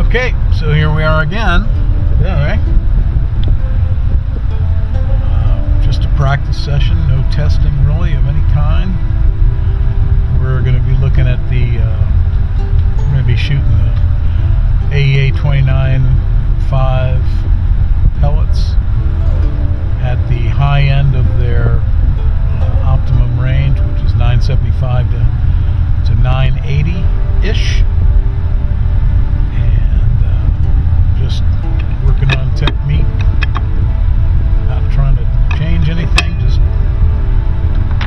Okay, so here we are again today. Just a practice session, no testing really of any kind. We're going to be looking at we're going to be shooting the AEA 29.5 pellets at the high end of their optimum range, which is 975 to 980-ish. Just working on technique, not trying to change anything, just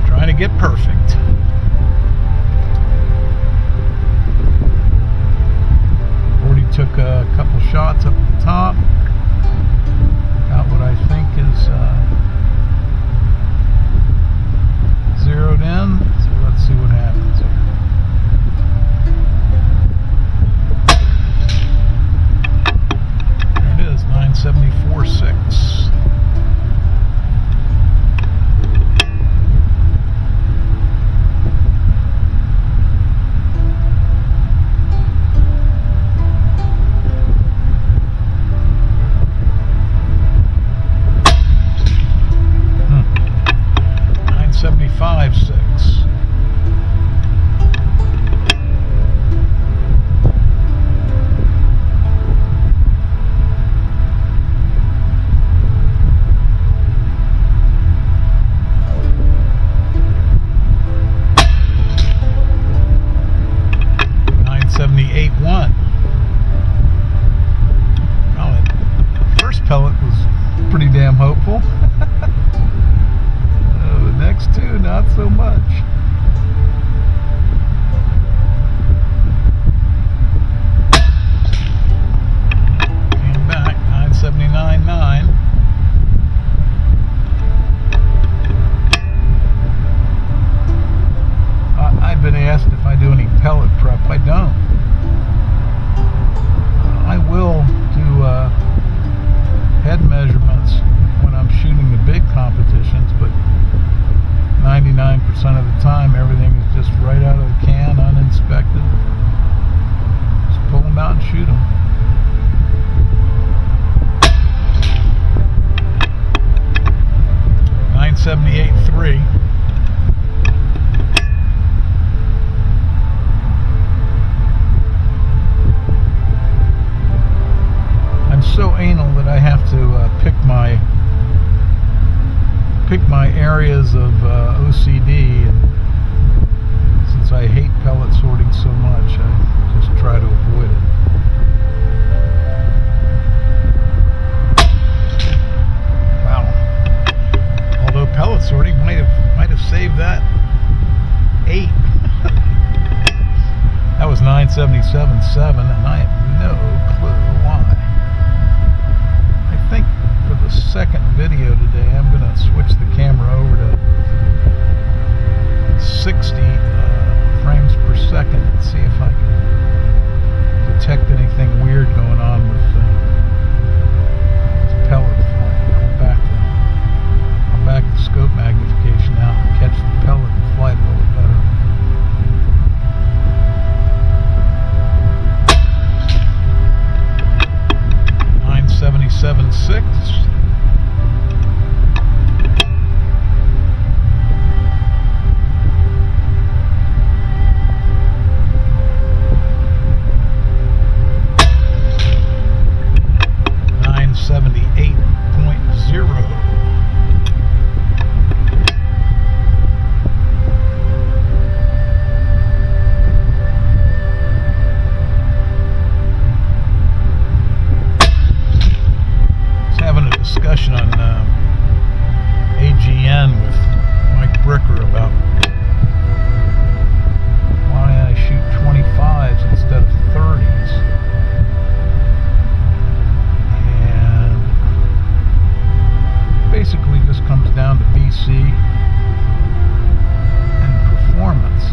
trying to get perfect. Already took a couple shots up at the top, got what I think is zeroed in, so let's see what happens here. There it is, 974.6. Pellet was pretty damn hopeful. The next two, not so much. Came back, 979.9. I've been asked if I do any pellet prep. I don't. I will do head measurements when I'm shooting the big competitions, but 99% of the time everything is just right out of the can, uninspected. Just pull them out and shoot them. .978.3. So anal that I have to pick my areas of OCD, and since I hate pellet sorting so much, I just try to avoid it. Wow. Although pellet sorting might have saved that 8. That was 977.7, and I have no clue why. I think for the second video today, I'm going to switch the camera over to 60 frames per second and see if I can detect anything weird going on with this pellet flying. I'll back the scope magnification out and catch the pellet and fly it a little better. 977.6. Discussion on AGN with Mike Bricker about why I shoot 25s instead of 30s, and basically just comes down to BC and performance.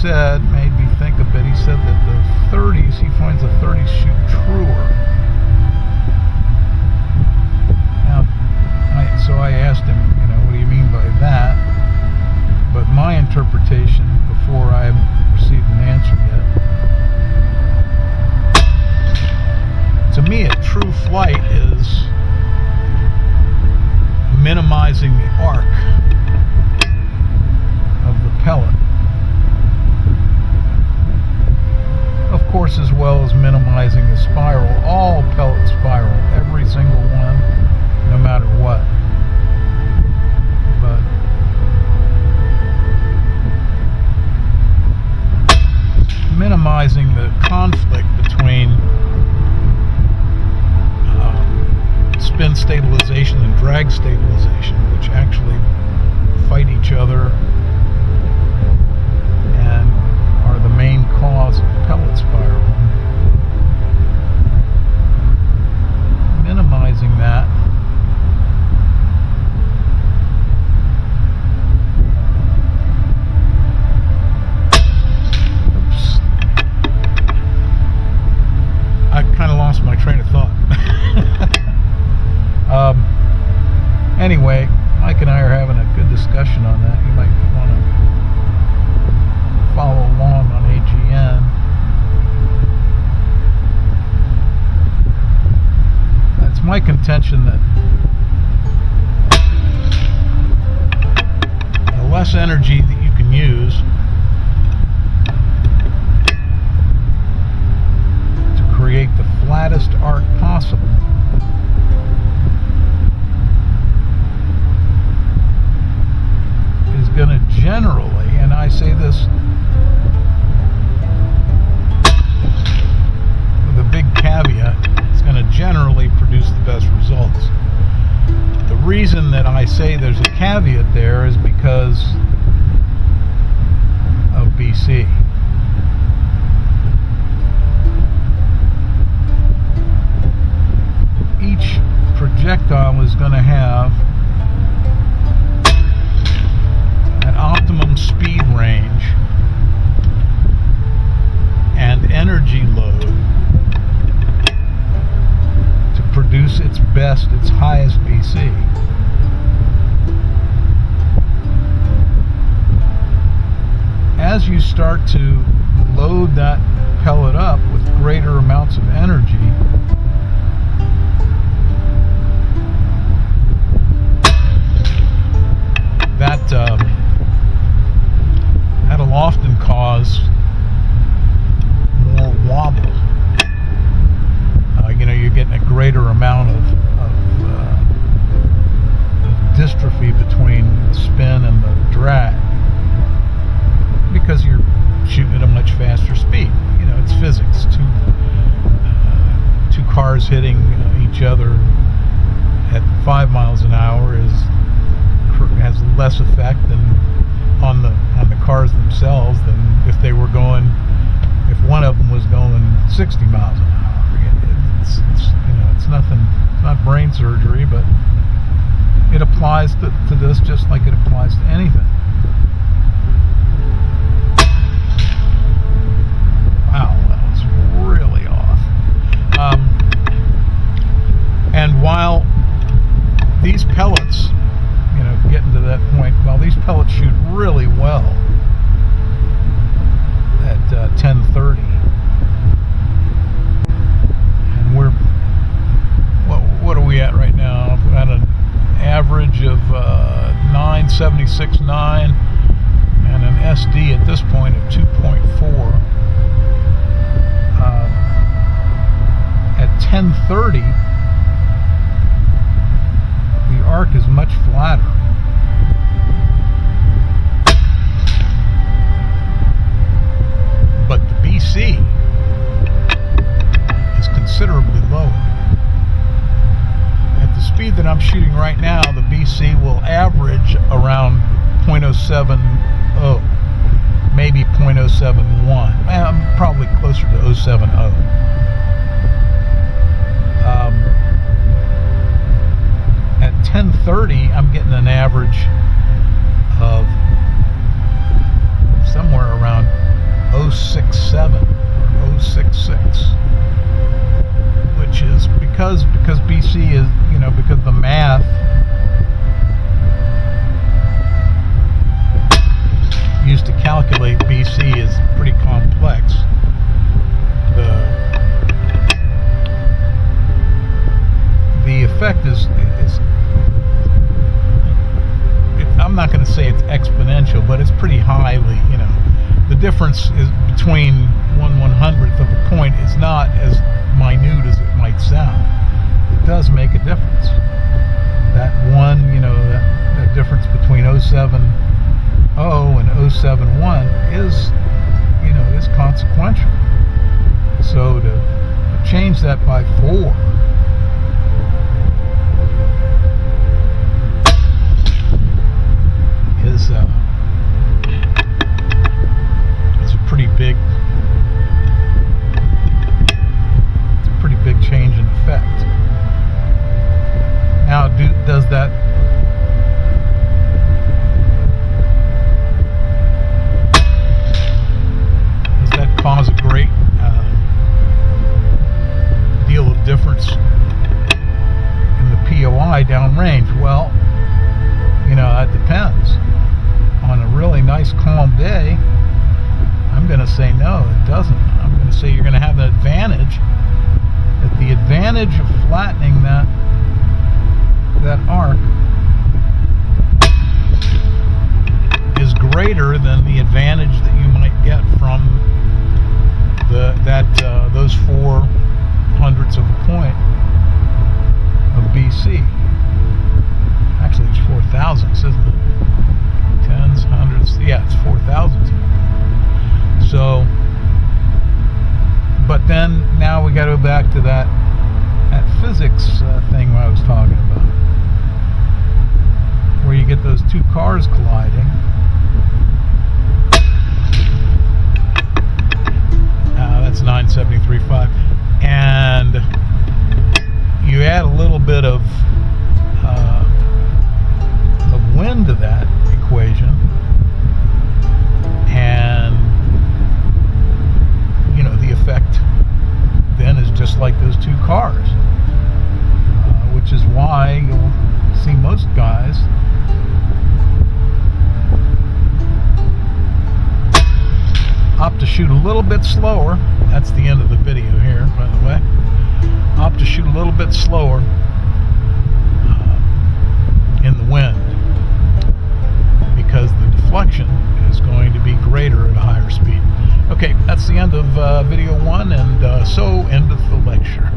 Said made me think a bit. He said that the 30s, he finds the 30s shoot truer. less energy that you can use to create the flattest arc possible. Is going to generally, and I say this with a big caveat, it's going to generally produce the best results. The reason that I say there's a caveat there is because of BC. Each projectile is going to have an optimum speed range and energy load to produce its best, its highest BC. As you start to load that pellet up with greater amounts of energy, that'll often cause more wobble. You're getting a greater amount of dystrophy between the spin and the drag because you're shooting at a much faster speed. It's physics. Two cars hitting each other at 5 miles an hour has less effect than on the cars themselves than if one of them was going 60 miles an hour. It's nothing. It's not brain surgery, but it applies to this just like it applies to anything. Wow, that was really off. And while these pellets, getting to that point, while these pellets shoot really well at 1030, and what are we at right now? We're at an average of 976.9 and an SD at this point of 2.4. At 1030, the arc is much flatter. But the BC is considerably lower. At the speed that I'm shooting right now, the BC will average around 0.070, maybe 0.071. I'm probably closer to 0.070. At 1030, I'm getting an average of somewhere around 0.067 or 0.066, which is because BC is, because the math used to calculate BC is pretty complex. The effect is I'm not going to say it's exponential, but it's pretty highly, the difference is between 1/100th of a point is not as minute as it might sound. It does make a difference. That that difference between 0.70 and 0.71 is consequential. So to change that by 4 is it's a pretty big change in effect. Now, does that cause a great deal of difference in the POI downrange? Well, that depends. On a really nice calm day, I'm going to say no, it doesn't. I'm going to say you're going to have an advantage. That the advantage of flattening that arc is back to that physics thing I was talking about, where you get those two cars colliding. That's 973.5, and you add a little bit of wind to that equation, and you know the effect then is just like those two cars, which is why you'll see most guys opt to shoot a little bit slower. That's the end of the video here, by the way. Opt to shoot a little bit slower in the wind, because the deflection is going to be greater at a higher speed. Okay, that's the end of video 1, and so endeth the lecture.